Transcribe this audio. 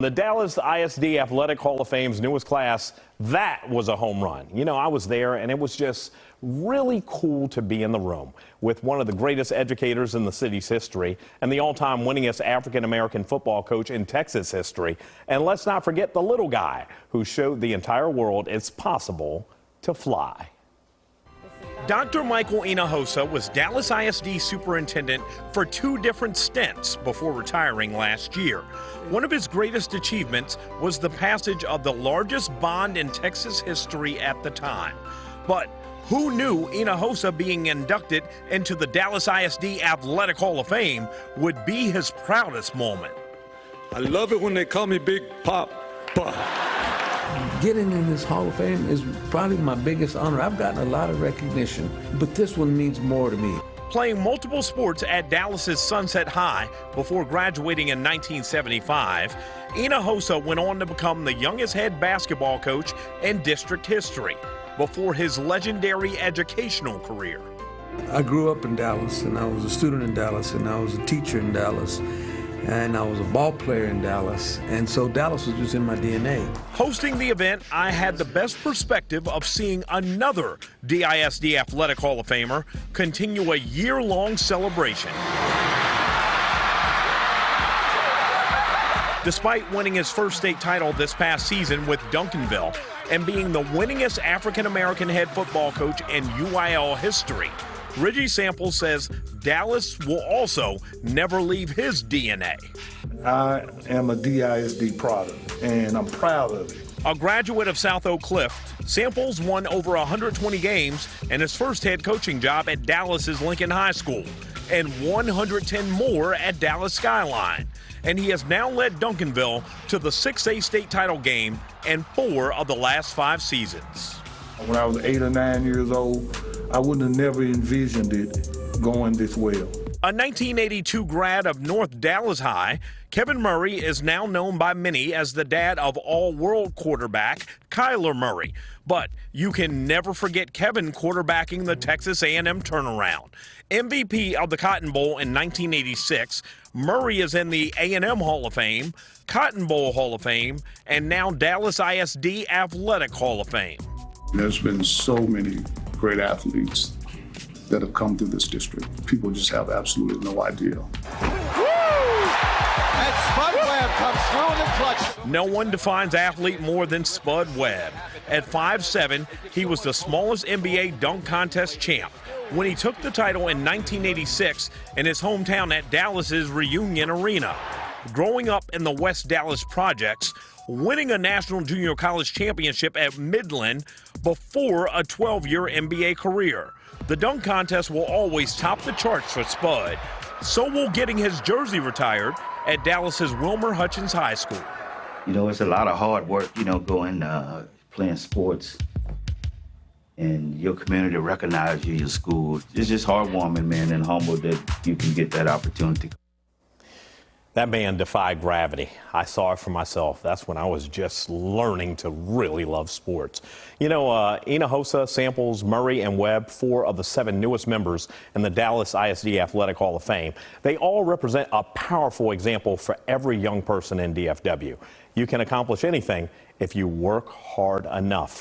The Dallas ISD Athletic Hall of Fame's newest class, that was a home run. You know, I was there, and it was just really cool to be in the room with one of the greatest educators in the city's history and the all-time winningest African-American football coach in Texas history. And let's not forget the little guy who showed the entire world it's possible to fly. Dr. Michael Hinojosa was Dallas ISD superintendent for 2 different stints before retiring last year. One of his greatest achievements was the passage of the largest bond in Texas history at the time. But who knew Hinojosa being inducted into the Dallas ISD Athletic Hall of Fame would be his proudest moment? I love it when they call me Big Pop. Getting in this Hall of Fame is probably my biggest honor. I've gotten a lot of recognition, but this one means more to me. Playing multiple sports at Dallas's Sunset High before graduating in 1975, Hinojosa went on to become the youngest head basketball coach in district history before his legendary educational career. I grew up in Dallas, and I was a student in Dallas, and I was a teacher in Dallas, and I was a ball player in Dallas, and so Dallas was just in my DNA. Hosting the event, I had the best perspective of seeing another DISD Athletic Hall of Famer continue a year-long celebration. Despite winning his first state title this past season with Duncanville and being the winningest African-American head football coach in UIL history, Reggie Samples says Dallas will also never leave his DNA. I am a DISD product, and I'm proud of it. A graduate of South Oak Cliff, Samples won over 120 games in his first head coaching job at Dallas's Lincoln High School and 110 more at Dallas Skyline. And he has now led Duncanville to the 6A state title game in 4 of the last 5 seasons. When I was 8 or 9 years old, I wouldn't have never envisioned it going this well. A 1982 grad of North Dallas High, Kevin Murray is now known by many as the dad of all-world quarterback Kyler Murray. But you can never forget Kevin quarterbacking the Texas A&M turnaround. MVP of the Cotton Bowl in 1986, Murray is in the A&M Hall of Fame, Cotton Bowl Hall of Fame, and now Dallas ISD Athletic Hall of Fame. There's been so many great athletes that have come through this district. People just have absolutely no idea. And Spud Webb comes through in the clutch. No one defines athlete more than Spud Webb. At 5'7", he was the smallest NBA dunk contest champ when he took the title in 1986 in his hometown at Dallas's Reunion Arena. Growing up in the West Dallas projects, winning a national junior college championship at Midland before a 12-year NBA career. The dunk contest will always top the charts for Spud. So will getting his jersey retired at Dallas's Wilmer Hutchins High School. You know, it's a lot of hard work, you know, going, playing sports, and your community recognize you, your school. It's just heartwarming, man, and humble that you can get that opportunity. That man defied gravity. I saw it for myself. That's when I was just learning to really love sports. You know, Hinojosa, Samples, Murray, and Webb, 4 of the 7 newest members in the Dallas ISD Athletic Hall of Fame. They all represent a powerful example for every young person in DFW. You can accomplish anything if you work hard enough.